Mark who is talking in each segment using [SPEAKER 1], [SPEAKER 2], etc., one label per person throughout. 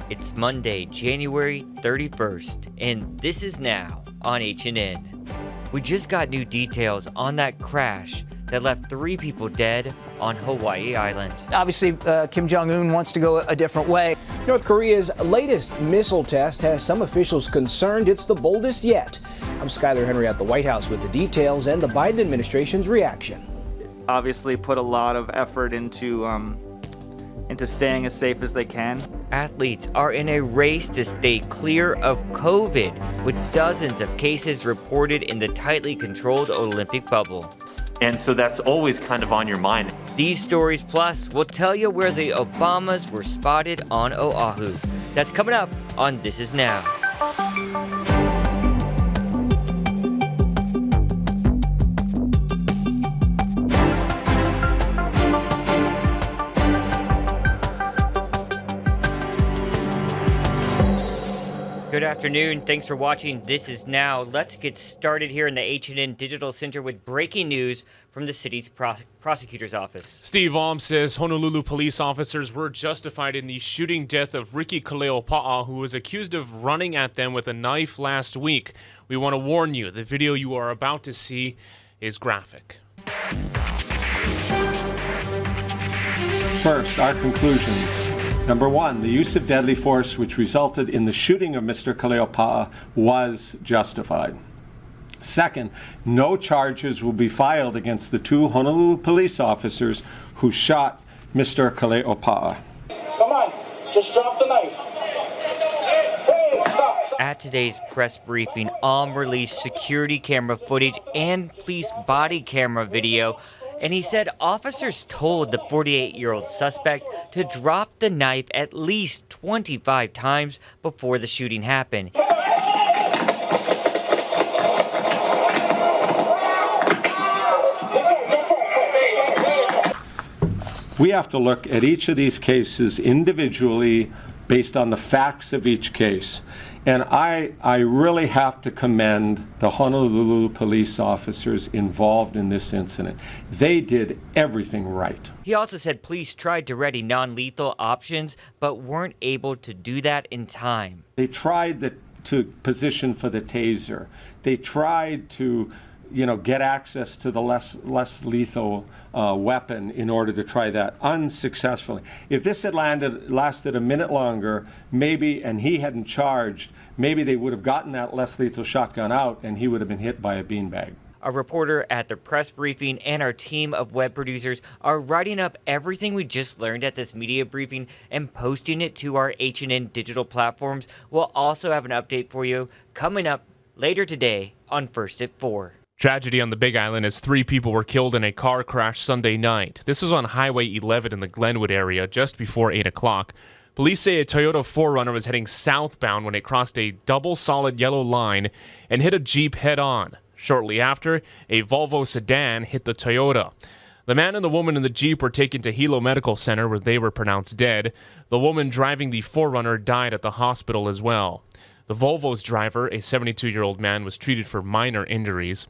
[SPEAKER 1] It's Monday, January 31st, and this is now on H&N. We just got new details on that crash that left 3 people dead on Hawaii Island.
[SPEAKER 2] Obviously, Kim Jong-un wants to go a different way.
[SPEAKER 3] North Korea's latest missile test has some officials concerned it's the boldest yet. I'm Skyler Henry at the White House with the details and the Biden administration's reaction.
[SPEAKER 4] Obviously put a lot of effort into staying as safe as they can.
[SPEAKER 1] Athletes are in a race to stay clear of COVID, with dozens of cases reported in the tightly controlled Olympic bubble.
[SPEAKER 5] And so that's always kind of on your mind.
[SPEAKER 1] These stories plus will tell you where the Obamas were spotted on Oahu. That's coming up on This Is Now. Good afternoon. Thanks for watching This Is Now. Let's get started here in the H&N Digital Center with breaking news from the city's prosecutor's office.
[SPEAKER 6] Steve Alm says Honolulu police officers were justified in the shooting death of Ricky Kaleopaa, who was accused of running at them with a knife last week. We want to warn you, the video you are about to see is graphic.
[SPEAKER 7] First, our conclusions. Number 1, the use of deadly force which resulted in the shooting of Mr. Kaleopaa was justified. Second, no charges will be filed against the 2 Honolulu police officers who shot Mr. Kaleopaa.
[SPEAKER 8] Come on, just drop the knife. Hey, stop.
[SPEAKER 1] At today's press briefing, Alm released security camera footage and police body camera video. And he said officers told the 48-year-old suspect to drop the knife at least 25 times before the shooting happened.
[SPEAKER 7] We have to look at each of these cases individually based on the facts of each case. And I really have to commend the Honolulu police officers involved in this incident. They did everything right.
[SPEAKER 1] He also said police tried to ready non-lethal options, but weren't able to do that in time.
[SPEAKER 7] They tried to position for the taser. They tried to get access to the less lethal weapon in order to try that unsuccessfully. If this had lasted a minute longer, maybe, and he hadn't charged, maybe they would have gotten that less lethal shotgun out and he would have been hit by a beanbag.
[SPEAKER 1] A reporter at the press briefing and our team of web producers are writing up everything we just learned at this media briefing and posting it to our H&N digital platforms. We'll also have an update for you coming up later today on First at 4.
[SPEAKER 6] Tragedy on the Big Island as 3 people were killed in a car crash Sunday night. This was on Highway 11 in the Glenwood area just before 8 o'clock. Police say a Toyota 4Runner was heading southbound when it crossed a double solid yellow line and hit a Jeep head-on. Shortly after, a Volvo sedan hit the Toyota. The man and the woman in the Jeep were taken to Hilo Medical Center where they were pronounced dead. The woman driving the 4Runner died at the hospital as well. The Volvo's driver, a 72-year-old man, was treated for minor injuries.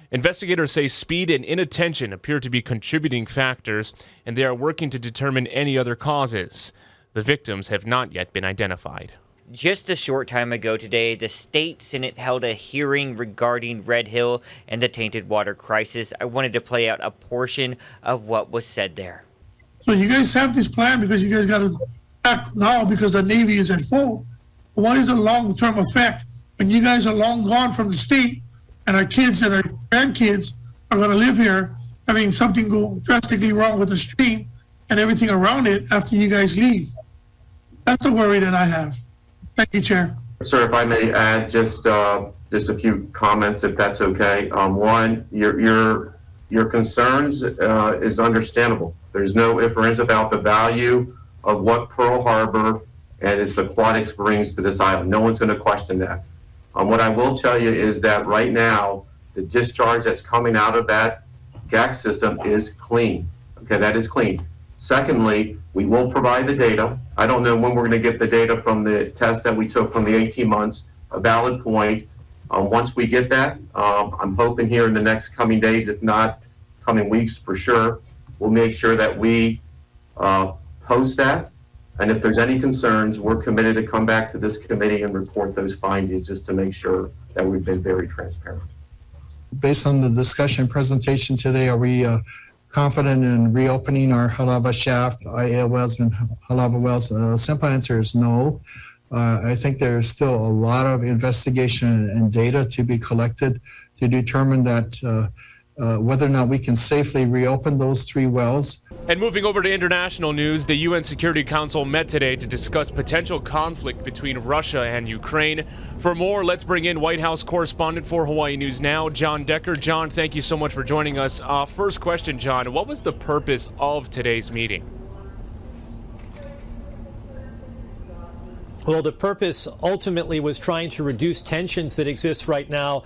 [SPEAKER 6] Investigators say speed and inattention appear to be contributing factors, and they are working to determine any other causes. The victims have not yet been identified.
[SPEAKER 1] Just a short time ago today, the state Senate held a hearing regarding Red Hill and the tainted water crisis. I wanted to play out a portion of what was said there.
[SPEAKER 9] So you guys have this plan because you guys got to act now because the Navy is at fault. What is the long-term effect when you guys are long gone from the state and our kids and our grandkids are going to live here having something go drastically wrong with the stream and everything around it after you guys leave? That's the worry that I have. Thank you, Chair.
[SPEAKER 10] Sir, if I may add just a few comments, if that's okay. One, your concerns is understandable. There's no ifs or ands about the value of what Pearl Harbor and its aquatics brings to this island. No one's going to question that. What I will tell you is that right now, the discharge that's coming out of that GAC system is clean. Okay, that is clean. Secondly, we will provide the data. I don't know when we're going to get the data from the test that we took from the 18 months, a valid point. Once we get that, I'm hoping here in the next coming days, if not coming weeks for sure, we'll make sure that we post that And if there's any concerns, we're committed to come back to this committee and report those findings just to make sure that we've been very transparent.
[SPEAKER 11] Based on the discussion presentation today, are we confident in reopening our Halava shaft, IA wells, and Halava wells? Simple answer is no. I think there's still a lot of investigation and data to be collected to determine that whether or not we can safely reopen those 3 wells.
[SPEAKER 6] And moving over to international news, the UN Security Council met today to discuss potential conflict between Russia and Ukraine. For more, let's bring in White House correspondent for Hawaii News Now, John Decker. John, thank you so much for joining us. First question, John, what was the purpose of today's meeting?
[SPEAKER 12] Well, the purpose ultimately was trying to reduce tensions that exist right now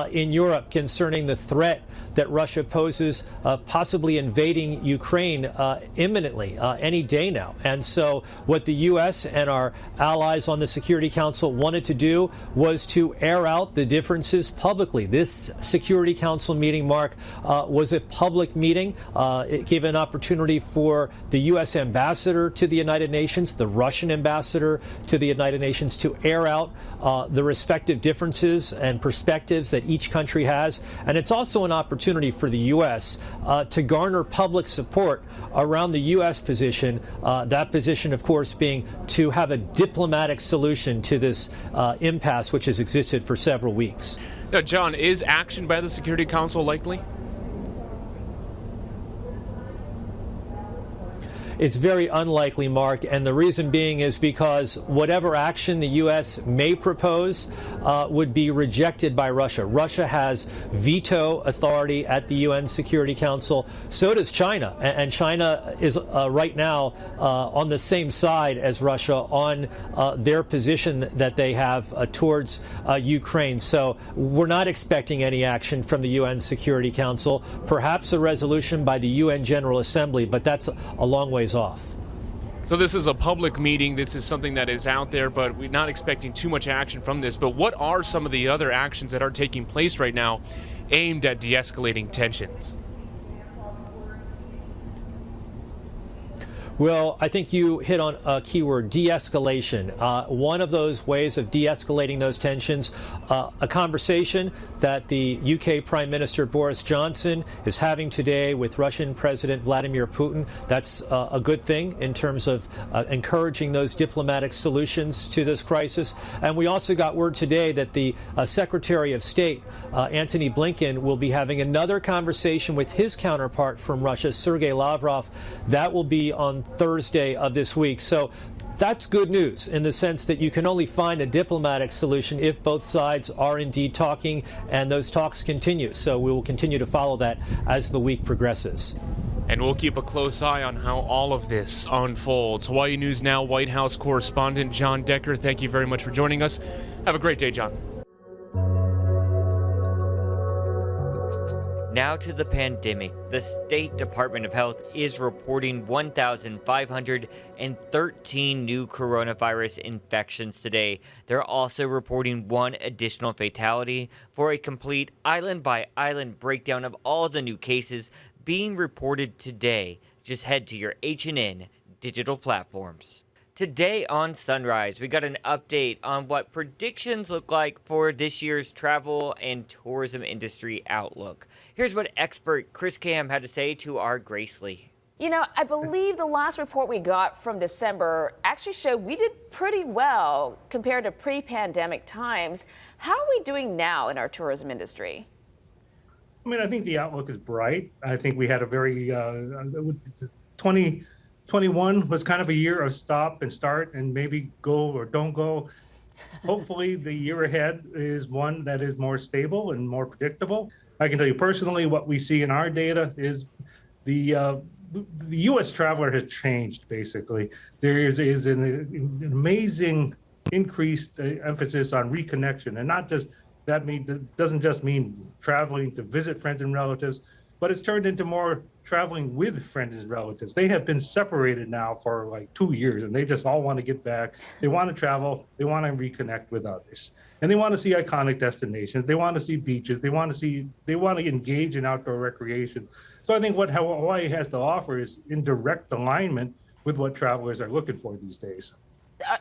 [SPEAKER 12] in Europe concerning the threat that Russia poses, possibly invading Ukraine imminently, any day now. And so what the U.S. and our allies on the Security Council wanted to do was to air out the differences publicly. This Security Council meeting, Mark, was a public meeting. It gave an opportunity for the U.S. ambassador to the United Nations, the Russian ambassador to the United Nations, to air out the respective differences and perspectives that each country has. And it's also an opportunity for the U.S. To garner public support around the U.S. position, that position, of course, being to have a diplomatic solution to this impasse which has existed for several weeks.
[SPEAKER 6] Now, John, is action by the Security Council likely?
[SPEAKER 12] It's very unlikely, Mark, and the reason being is because whatever action the U.S. may propose would be rejected by Russia. Russia has veto authority at the UN Security Council. So does China, and China is right now on the same side as Russia on their position that they have towards Ukraine. So we're not expecting any action from the UN Security Council, perhaps a resolution by the UN General Assembly, but that's a long way off.
[SPEAKER 6] So this is a public meeting. This is something that is out there, but we're not expecting too much action from this. But what are some of the other actions that are taking place right now aimed at de-escalating tensions?
[SPEAKER 12] Well, I think you hit on a keyword, de-escalation. One of those ways of de-escalating those tensions, a conversation that the UK Prime Minister Boris Johnson is having today with Russian President Vladimir Putin. That's a good thing in terms of encouraging those diplomatic solutions to this crisis. And we also got word today that the Secretary of State, Antony Blinken, will be having another conversation with his counterpart from Russia, Sergei Lavrov. That will be on Thursday of this week. So that's good news in the sense that you can only find a diplomatic solution if both sides are indeed talking, and those talks continue. So we will continue to follow that as the week progresses.
[SPEAKER 6] And we'll keep a close eye on how all of this unfolds. Hawaii News Now White House correspondent John Decker, thank you very much for joining us. Have a great day, John.
[SPEAKER 1] Now to the pandemic. The State Department of Health is reporting 1,513 new coronavirus infections today. They're also reporting 1 additional fatality. For a complete island-by-island breakdown of all the new cases being reported today, just head to your H&N digital platforms. Today on Sunrise, we got an update on what predictions look like for this year's travel and tourism industry outlook. Here's what expert Chris Cam had to say to our Grace Lee.
[SPEAKER 13] You know, I believe the last report we got from December actually showed we did pretty well compared to pre-pandemic times. How are we doing now in our tourism industry?
[SPEAKER 14] I mean, I think the outlook is bright. I think we had a very 2021 was kind of a year of stop and start and maybe go or don't go. Hopefully the year ahead is one that is more stable and more predictable. I can tell you personally what we see in our data is the U.S. traveler has changed, basically. There is an amazing increased emphasis on reconnection, and not just that doesn't just mean traveling to visit friends and relatives, but it's turned into more traveling with friends and relatives. They have been separated now for like 2 years, and they just all want to get back. They want to travel. They want to reconnect with others, and they want to see iconic destinations. They want to see beaches. They want to engage in outdoor recreation. So I think what Hawaii has to offer is in direct alignment with what travelers are looking for these days.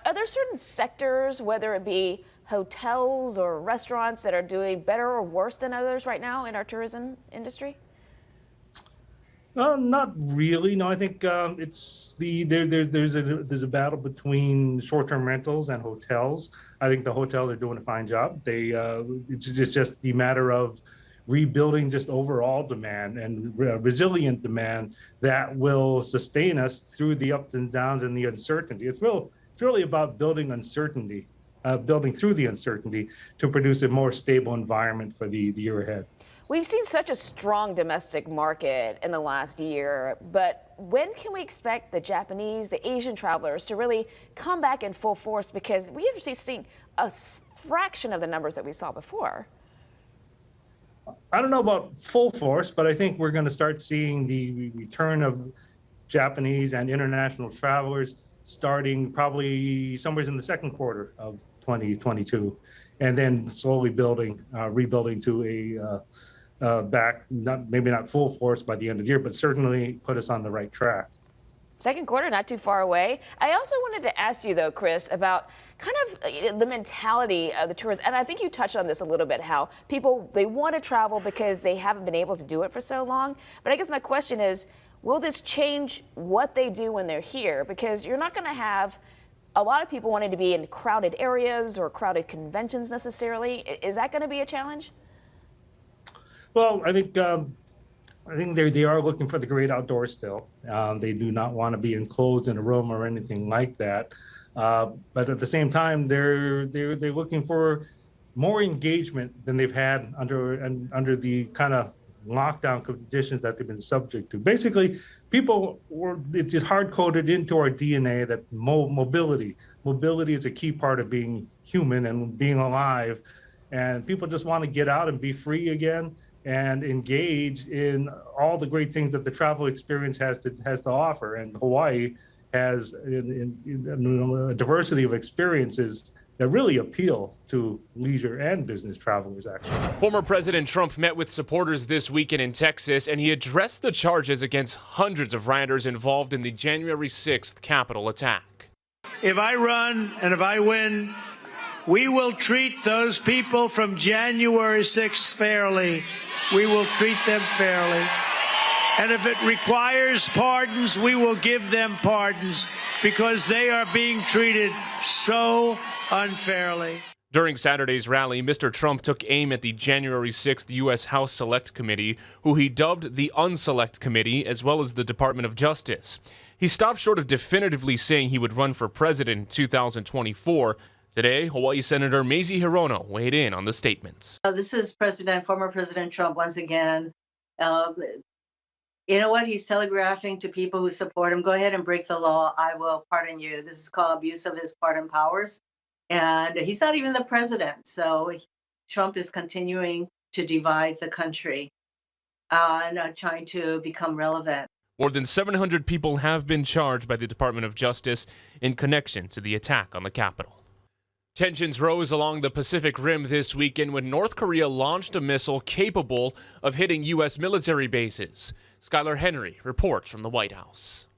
[SPEAKER 13] Are there certain sectors, whether it be hotels or restaurants, that are doing better or worse than others right now in our tourism industry?
[SPEAKER 14] Not really. No, I think it's there's a battle between short-term rentals and hotels. I think the hotels are doing a fine job. It's just the matter of rebuilding just overall demand and resilient demand that will sustain us through the ups and downs and the uncertainty. It's really about building uncertainty, building through the uncertainty to produce a more stable environment for the year ahead.
[SPEAKER 13] We've seen such a strong domestic market in the last year, but when can we expect the Japanese, the Asian travelers to really come back in full force? Because we have actually seen a fraction of the numbers that we saw before.
[SPEAKER 14] I don't know about full force, but I think we're going to start seeing the return of Japanese and international travelers starting probably somewhere in the second quarter of 2022, and then slowly rebuilding to a back, maybe not full force by the end of the year, but certainly put us on the right track.
[SPEAKER 13] Second quarter, not too far away. I also wanted to ask you, though, Chris, about kind of the mentality of the tourists. And I think you touched on this a little bit, how people, they want to travel because they haven't been able to do it for so long. But I guess my question is, will this change what they do when they're here? Because you're not going to have a lot of people wanting to be in crowded areas or crowded conventions necessarily. Is that going to be a challenge?
[SPEAKER 14] Well, I think they are looking for the great outdoors still. They do not want to be enclosed in a room or anything like that. But at the same time, they're looking for more engagement than they've had under the kind of lockdown conditions that they've been subject to. Basically, it's just hard-coded into our DNA that mobility is a key part of being human and being alive. And people just want to get out and be free again and engage in all the great things that the travel experience has to offer. And Hawaii has a diversity of experiences that really appeal to leisure and business travelers, actually.
[SPEAKER 6] Former President Trump met with supporters this weekend in Texas, and he addressed the charges against hundreds of rioters involved in the January 6th Capitol attack.
[SPEAKER 15] If I run and if I win, we will treat those people from January 6th fairly. We will treat them fairly. And if it requires pardons, we will give them pardons because they are being treated so unfairly.
[SPEAKER 6] During Saturday's rally, Mr. Trump took aim at the January 6th U.S. House Select Committee, who he dubbed the Unselect Committee, as well as the Department of Justice. He stopped short of definitively saying he would run for president in 2024. Today, Hawaii Senator Mazie Hirono weighed in on the statements.
[SPEAKER 16] This is former President Trump once again. You know what? He's telegraphing to people who support him, go ahead and break the law. I will pardon you. This is called abuse of his pardon powers. And he's not even the president. So Trump is continuing to divide the country and trying to become relevant.
[SPEAKER 6] More than 700 people have been charged by the Department of Justice in connection to the attack on the Capitol. Tensions rose along the Pacific Rim this weekend when North Korea launched a missile capable of hitting U.S. military bases. Skylar Henry reports from the White House.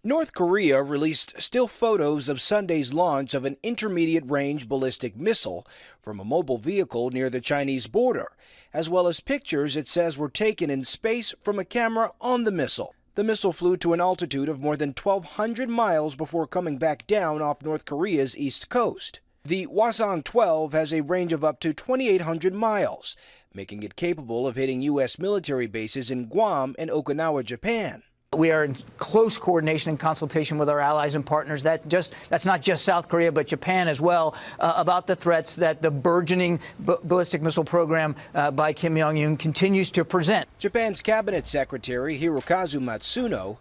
[SPEAKER 3] North Korea released still photos of Sunday's launch of an intermediate-range ballistic missile from a mobile vehicle near the Chinese border, as well as pictures it says were taken in space from a camera on the missile. The missile flew to an altitude of more than 1,200 miles before coming back down off North Korea's east coast. The Hwasong-12 has a range of up to 2,800 miles, making it capable of hitting U.S. military bases in Guam and Okinawa, Japan.
[SPEAKER 2] We are in close coordination and consultation with our allies and partners. That's not just South Korea, but Japan as well, about the threats that the burgeoning ballistic missile program by Kim Jong-un continues to present.
[SPEAKER 3] Japan's Cabinet Secretary Hirokazu Matsuno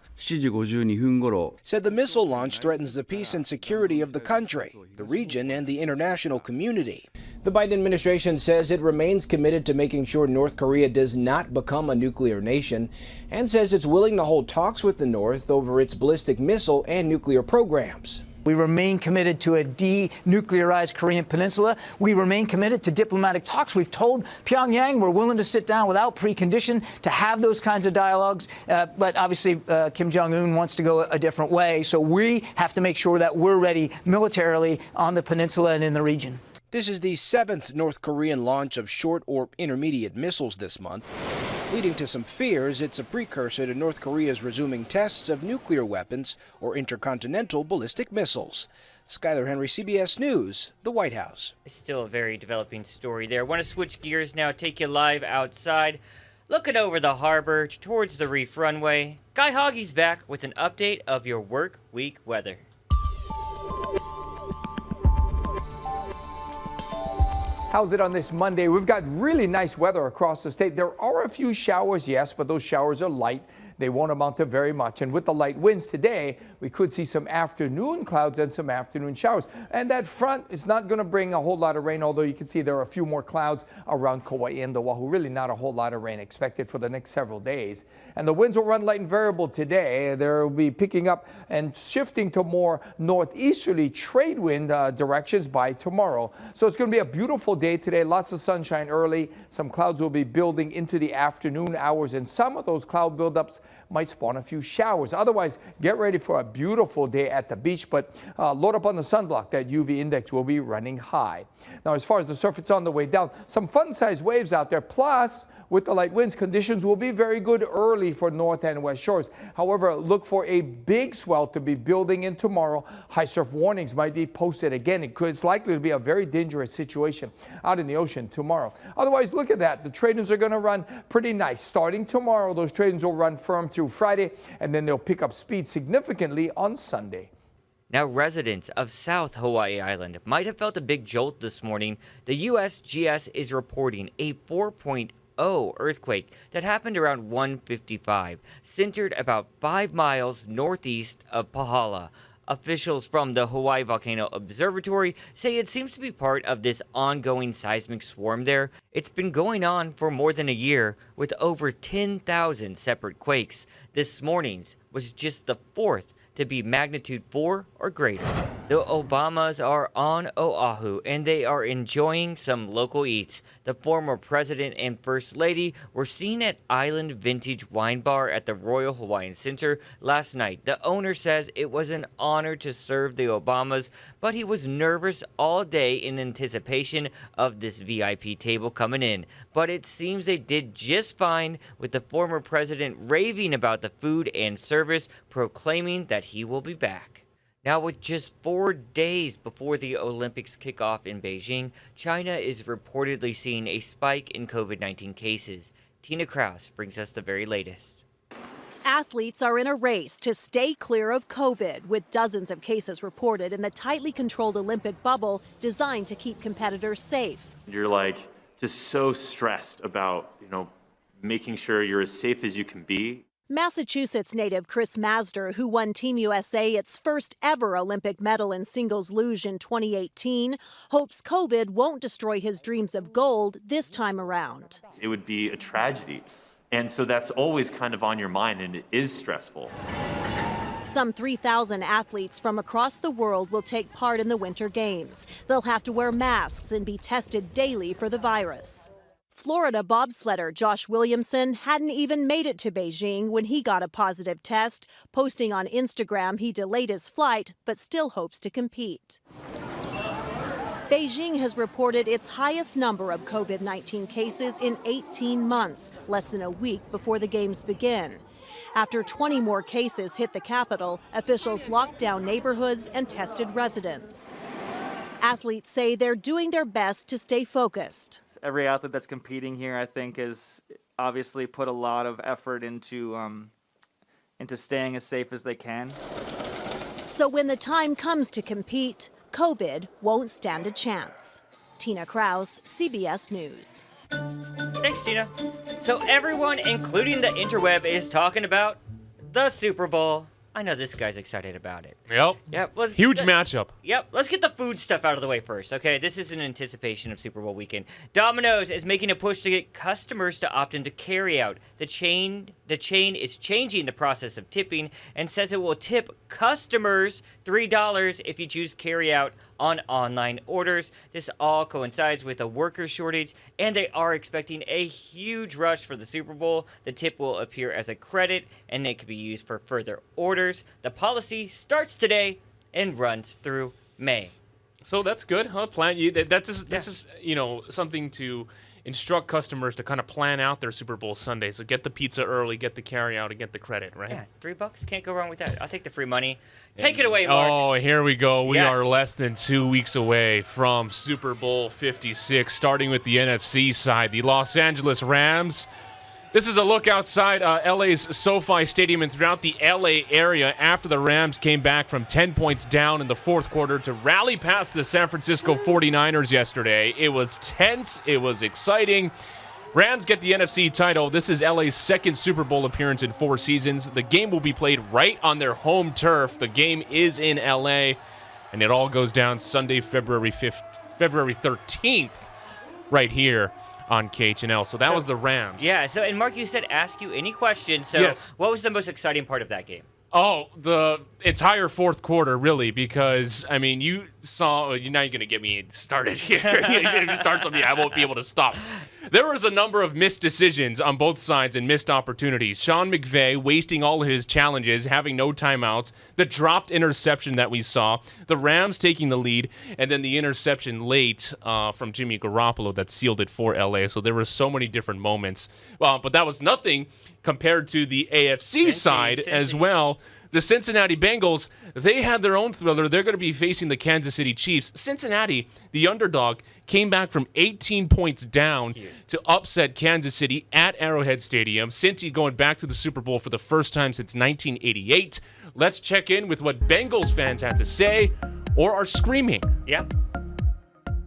[SPEAKER 3] said the missile launch threatens the peace and security of the country, the region, and the international community. The Biden administration says it remains committed to making sure North Korea does not become a nuclear nation and says it's willing to hold talks with the North over its ballistic missile and nuclear programs.
[SPEAKER 2] We remain committed to a denuclearized Korean peninsula. We remain committed to diplomatic talks. We've told Pyongyang we're willing to sit down without precondition to have those kinds of dialogues. But obviously, Kim Jong-un wants to go a different way. So we have to make sure that we're ready militarily on the peninsula and in the region.
[SPEAKER 3] This is the 7th North Korean launch of short or intermediate missiles this month, leading to some fears it's a precursor to North Korea's resuming tests of nuclear weapons or intercontinental ballistic missiles. Skylar Henry, CBS News, the White House.
[SPEAKER 1] It's still a very developing story there. Want to switch gears now, take you live outside, looking over the harbor towards the reef runway. Guy Hoggy's back with an update of your work week weather.
[SPEAKER 17] How's it on this Monday? We've got really nice weather across the state. There are a few showers, yes, but those showers are light. They won't amount to very much. And with the light winds today, we could see some afternoon clouds and some afternoon showers. And that front is not going to bring a whole lot of rain, although you can see there are a few more clouds around Kauai and Oahu. Really not a whole lot of rain expected for the next several days. And the winds will run light and variable today. They'll be picking up and shifting to more northeasterly trade wind directions by tomorrow. So it's going to be a beautiful day today. Lots of sunshine early. Some clouds will be building into the afternoon hours, and some of those cloud buildups might spawn a few showers. Otherwise, get ready for a beautiful day at the beach, but load up on the sunblock. That UV index will be running high. Now, as far as the surf, it's on the way down. Some fun-sized waves out there, plus with the light winds, conditions will be very good early for north and west shores. However, look for a big swell to be building in tomorrow. High surf warnings might be posted again. It's likely to be a very dangerous situation out in the ocean tomorrow. Otherwise, look at that. The trade-ins are going to run pretty nice. Starting tomorrow, those trade-ins will run firm through Friday, and then they'll pick up speed significantly on Sunday.
[SPEAKER 1] Now, residents of South Hawaii Island might have felt a big jolt this morning. The USGS is reporting a 4.0 earthquake that happened around 1:55, centered about 5 miles northeast of Pahala. Officials from the Hawaii Volcano Observatory say it seems to be part of this ongoing seismic swarm there. It's been going on for more than a year with over 10,000 separate quakes. This morning's was just the fourth to be magnitude 4 or greater. The Obamas are on Oahu and they are enjoying some local eats. The former president and first lady were seen at Island Vintage Wine Bar at the Royal Hawaiian Center last night. The owner says it was an honor to serve the Obamas, but he was nervous all day in anticipation of this VIP table coming in. But it seems they did just fine, with the former president raving about the food and service, proclaiming that he will be back. Now, with just 4 days before the Olympics kick off in Beijing, China is reportedly seeing a spike in COVID-19 cases. Tina Kraus brings us the very latest.
[SPEAKER 18] Athletes are in a race to stay clear of COVID, with dozens of cases reported in the tightly controlled Olympic bubble designed to keep competitors safe.
[SPEAKER 5] You're like just so stressed about, making sure you're as safe as you can be.
[SPEAKER 18] Massachusetts native Chris Masder, who won Team USA its first ever Olympic medal in singles luge in 2018, hopes COVID won't destroy his dreams of gold this time around.
[SPEAKER 5] It would be a tragedy. And so that's always kind of on your mind, and it is stressful.
[SPEAKER 18] Some 3,000 athletes from across the world will take part in the Winter Games. They'll have to wear masks and be tested daily for the virus. Florida bobsledder Josh Williamson hadn't even made it to Beijing when he got a positive test, posting on Instagram he delayed his flight but still hopes to compete. Beijing has reported its highest number of COVID-19 cases in 18 months, less than a week before the Games begin. After 20 more cases hit the capital, officials locked down neighborhoods and tested residents. Athletes say they're doing their best to stay focused.
[SPEAKER 4] Every athlete that's competing here, I think, has obviously put a lot of effort into staying as safe as they can.
[SPEAKER 18] So when the time comes to compete, COVID won't stand a chance. Tina Kraus, CBS News.
[SPEAKER 1] Thanks, Tina. So everyone, including the interweb, is talking about the Super Bowl. I know this guy's excited about it.
[SPEAKER 6] Yep. Huge matchup.
[SPEAKER 1] Yep. Let's get the food stuff out of the way first, okay? This is in anticipation of Super Bowl weekend. Domino's is making a push to get customers to opt into carryout. The chain the chain is changing the process of tipping and says it will tip customers $3 if you choose carry-out on online orders. This all coincides with a worker shortage, and they are expecting a huge rush for the Super Bowl. The tip will appear as a credit, and it can be used for further orders. The policy starts today and runs through May.
[SPEAKER 6] So that's good, huh? This is something to instruct customers to kind of plan out their Super Bowl Sunday. So get the pizza early, get the carry out, and get the credit, right?
[SPEAKER 1] Yeah, $3 can't go wrong with that. I'll take the free money. Take it away, Mark.
[SPEAKER 6] Oh, here we go. We
[SPEAKER 1] Yes.
[SPEAKER 6] are less than 2 weeks away from Super Bowl 56, starting with the NFC side. The Los Angeles Rams. This is a look outside LA's SoFi Stadium and throughout the LA area after the Rams came back from 10 points down in the fourth quarter to rally past the San Francisco 49ers yesterday. It was tense. It was exciting. Rams get the NFC title. This is LA's second Super Bowl appearance in 4 seasons. The game will be played right on their home turf. The game is in LA, and it all goes down Sunday, February 13th, right here on KHNL. So that was the Rams.
[SPEAKER 1] Yeah, and Mark, you said ask you any questions. So
[SPEAKER 6] Yes.
[SPEAKER 1] What was the most exciting part of that game?
[SPEAKER 6] Oh, the entire fourth quarter, really, because, I mean, you saw, now you're going to get me started here. If you start something, I won't be able to stop. There was a number of missed decisions on both sides and missed opportunities. Sean McVay wasting all of his challenges, having no timeouts, the dropped interception that we saw, the Rams taking the lead, and then the interception late from Jimmy Garoppolo that sealed it for LA. So there were so many different moments. But that was nothing compared to the AFC side as well. The Cincinnati Bengals, they had their own thriller. They're going to be facing the Kansas City Chiefs. Cincinnati, the underdog, came back from 18 points down to upset Kansas City at Arrowhead Stadium. Cincy going back to the Super Bowl for the first time since 1988. Let's check in with what Bengals fans had to say or are screaming.
[SPEAKER 1] Yep.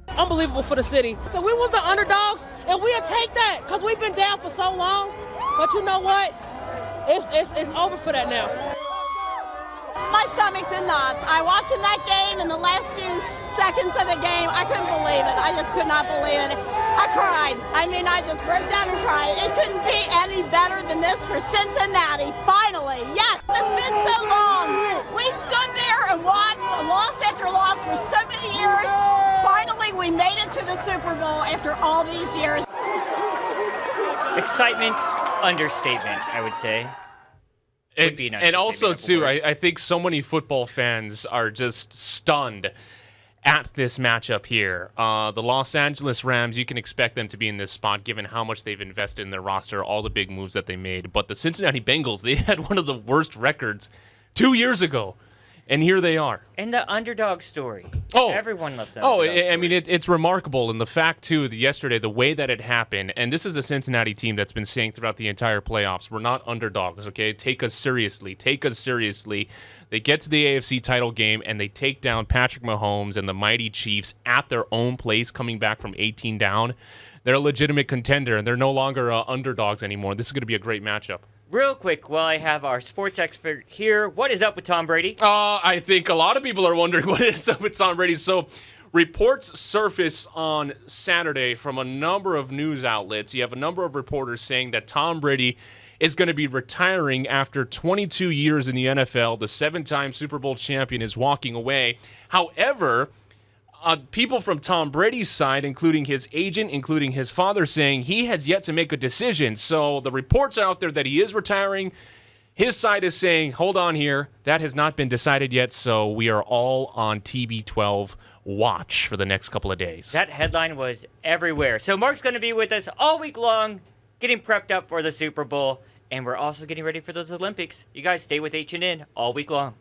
[SPEAKER 19] Unbelievable for the city. So we was the underdogs, and we'll take that because we've been down for so long. But you know what? It's over for that now.
[SPEAKER 20] My stomach's in knots. I watching that game in the last few seconds of the game. I couldn't believe it. I just could not believe it. I cried. I mean, I just broke down and cried. It couldn't be any better than this for Cincinnati. Finally, yes, it's been so long. We've stood there and watched loss after loss for so many years. Finally, we made it to the Super Bowl after all these years.
[SPEAKER 1] Excitement, understatement, I would say.
[SPEAKER 6] And also, too, I think so many football fans are just stunned at this matchup here. The Los Angeles Rams, you can expect them to be in this spot given how much they've invested in their roster, all the big moves that they made. But the Cincinnati Bengals, they had one of the worst records 2 years ago. And here they are.
[SPEAKER 1] And the underdog story.
[SPEAKER 6] Oh,
[SPEAKER 1] everyone loves that.
[SPEAKER 6] I mean, it's remarkable. And the fact, too, that yesterday, the way that it happened, and this is a Cincinnati team that's been saying throughout the entire playoffs, we're not underdogs, okay? Take us seriously. Take us seriously. They get to the AFC title game, and they take down Patrick Mahomes and the mighty Chiefs at their own place, coming back from 18 down. They're a legitimate contender, and they're no longer underdogs anymore. This is going to be a great matchup.
[SPEAKER 1] Real quick, while I have our sports expert here, what is up with Tom Brady?
[SPEAKER 6] I think a lot of people are wondering what is up with Tom Brady. So, reports surface on Saturday from a number of news outlets. You have a number of reporters saying that Tom Brady is going to be retiring after 22 years in the NFL. The 7-time Super Bowl champion is walking away. However, people from Tom Brady's side, including his agent, including his father, saying he has yet to make a decision. So the reports are out there that he is retiring. His side is saying, hold on here. That has not been decided yet, so we are all on TB12 watch for the next couple of days.
[SPEAKER 1] That headline was everywhere. So Mark's going to be with us all week long, getting prepped up for the Super Bowl, and we're also getting ready for those Olympics. You guys stay with H&N all week long.